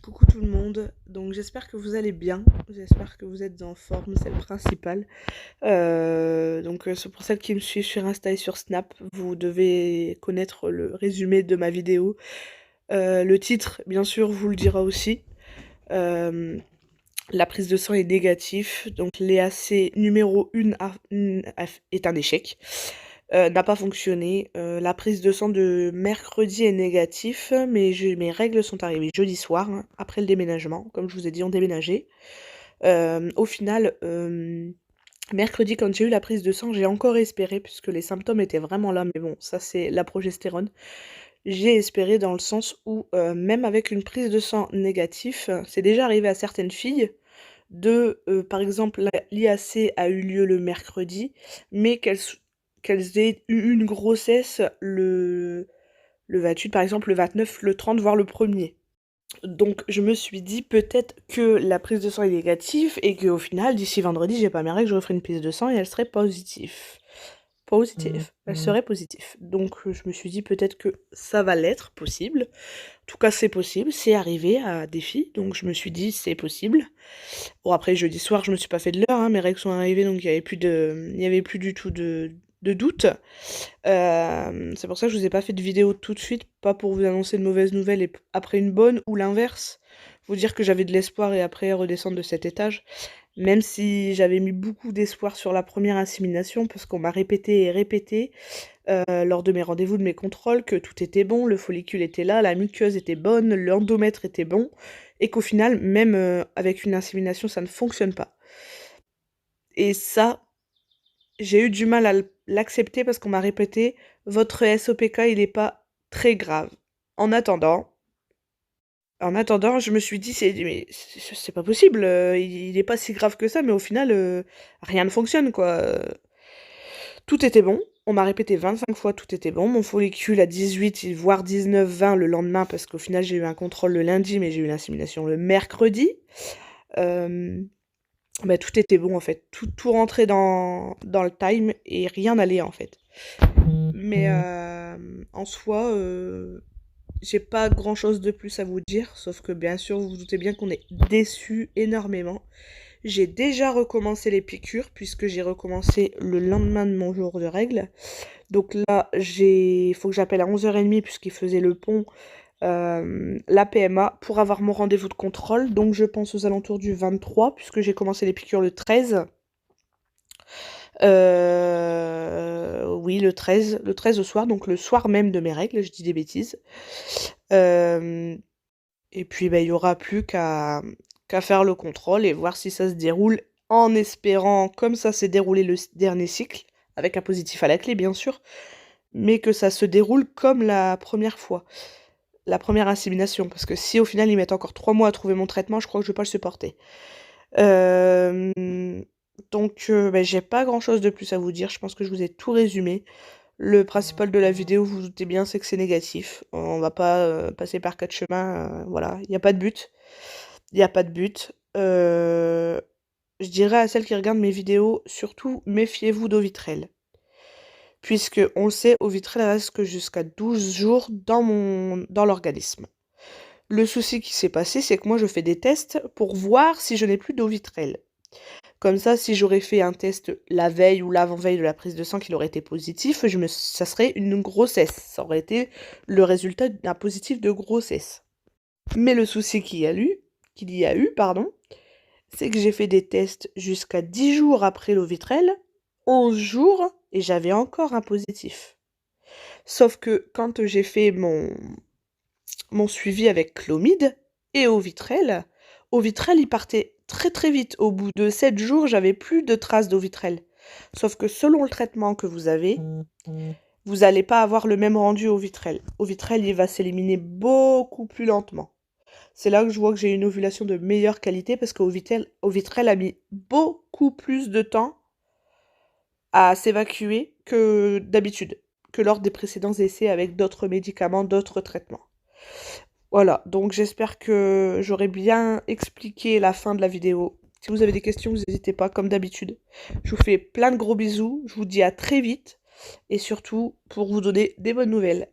Coucou tout le monde, donc j'espère que vous allez bien, j'espère que vous êtes en forme, c'est le principal. C'est pour celles qui me suivent sur Insta et sur Snap, vous devez connaître le résumé de ma vidéo. Le titre, bien sûr, vous le dira aussi. Euh, la prise de sang est négative, donc l'EAC numéro 1 est un échec. N'a pas fonctionné. La prise de sang de mercredi est négatif, mais mes règles sont arrivées jeudi soir, hein, après le déménagement. Comme je vous ai dit, on déménageait. Au final, mercredi, quand j'ai eu la prise de sang, j'ai encore espéré, puisque les symptômes étaient vraiment là, mais bon, ça c'est la progestérone. J'ai espéré dans le sens où, même avec une prise de sang négative, c'est déjà arrivé à certaines filles par exemple, l'IAC a eu lieu le mercredi, mais qu'elles aient eu une grossesse le 28, par exemple, le 29, le 30, voire le 1er. Donc je me suis dit peut-être que la prise de sang est négative et qu'au final, d'ici vendredi, j'ai pas mes règles, je referai une prise de sang et elle serait positive. Elle serait positive. Donc je me suis dit peut-être que ça va l'être, possible. En tout cas, c'est possible, c'est arrivé à des filles, donc je me suis dit c'est possible. Bon, après, jeudi soir, je me suis pas fait de l'heure, hein, mes règles sont arrivées, donc il y avait plus du tout de doute. C'est pour ça que je vous ai pas fait de vidéo tout de suite, pas pour vous annoncer de mauvaises nouvelles et après une bonne, ou l'inverse, vous dire que j'avais de l'espoir et après redescendre de cet étage. Même si j'avais mis beaucoup d'espoir sur la première insémination, parce qu'on m'a répété et répété, lors de mes rendez-vous, de mes contrôles, que tout était bon, le follicule était là, la muqueuse était bonne, l'endomètre était bon, et qu'au final, même avec une insémination, ça ne fonctionne pas. Et ça, j'ai eu du mal à l'accepter parce qu'on m'a répété, votre SOPK, il n'est pas très grave. En attendant, je me suis dit, mais c'est pas possible, il est pas si grave que ça, mais au final, rien ne fonctionne, quoi. Tout était bon. On m'a répété 25 fois tout était bon. Mon follicule à 18, voire 19, 20 le lendemain, parce qu'au final j'ai eu un contrôle le lundi, mais j'ai eu l'insémination le mercredi. Euh, Tout était bon en fait. Tout rentrait dans le time et rien n'allait en fait. Mais en soi, j'ai pas grand chose de plus à vous dire, sauf que bien sûr vous vous doutez bien qu'on est déçus énormément. J'ai déjà recommencé les piqûres puisque j'ai recommencé le lendemain de mon jour de règles. Donc là, il faut que j'appelle à 11h30 puisqu'il faisait le pont, la PMA pour avoir mon rendez-vous de contrôle. Donc je pense aux alentours du 23 puisque j'ai commencé les piqûres le 13. Oui, le 13. Le 13 au soir, donc le soir même de mes règles, je dis des bêtises. Et puis il y aura plus qu'à faire le contrôle et voir si ça se déroule en espérant, comme ça s'est déroulé le dernier cycle, avec un positif à la clé bien sûr, mais que ça se déroule comme la première fois, la première insémination, parce que si au final ils mettent encore 3 mois à trouver mon traitement, je crois que je vais pas le supporter. J'ai pas grand chose de plus à vous dire, je pense que je vous ai tout résumé. Le principal de la vidéo, vous vous doutez bien, c'est que c'est négatif. On va pas passer par quatre chemins, voilà, il n'y a pas de but. Il n'y a pas de but. Je dirais à celles qui regardent mes vidéos, surtout méfiez-vous d'eau vitrelle. Puisque, on le sait, eau vitrelle reste que jusqu'à 12 jours dans l'organisme. Le souci qui s'est passé, c'est que moi je fais des tests pour voir si je n'ai plus d'eau vitrelle. Comme ça, si j'aurais fait un test la veille ou l'avant-veille de la prise de sang qu'il aurait été positif, ça serait une grossesse. Ça aurait été le résultat d'un positif de grossesse. Mais le souci qu'il y a eu, c'est que j'ai fait des tests jusqu'à 10 jours après l'eau vitrelle, 11 jours, et j'avais encore un positif. Sauf que quand j'ai fait mon suivi avec Clomid et eau vitrelle, il partait très très vite. Au bout de 7 jours, j'avais plus de traces d'eau vitrelle. Sauf que selon le traitement que vous avez, vous n'allez pas avoir le même rendu au vitrelle. Au vitrelle, il va s'éliminer beaucoup plus lentement. C'est là que je vois que j'ai une ovulation de meilleure qualité parce qu'au vitrelle a mis beaucoup plus de temps à s'évacuer que d'habitude, que lors des précédents essais avec d'autres médicaments, d'autres traitements. Voilà, donc j'espère que j'aurai bien expliqué la fin de la vidéo. Si vous avez des questions, vous n'hésitez pas, comme d'habitude. Je vous fais plein de gros bisous, je vous dis à très vite, et surtout pour vous donner des bonnes nouvelles.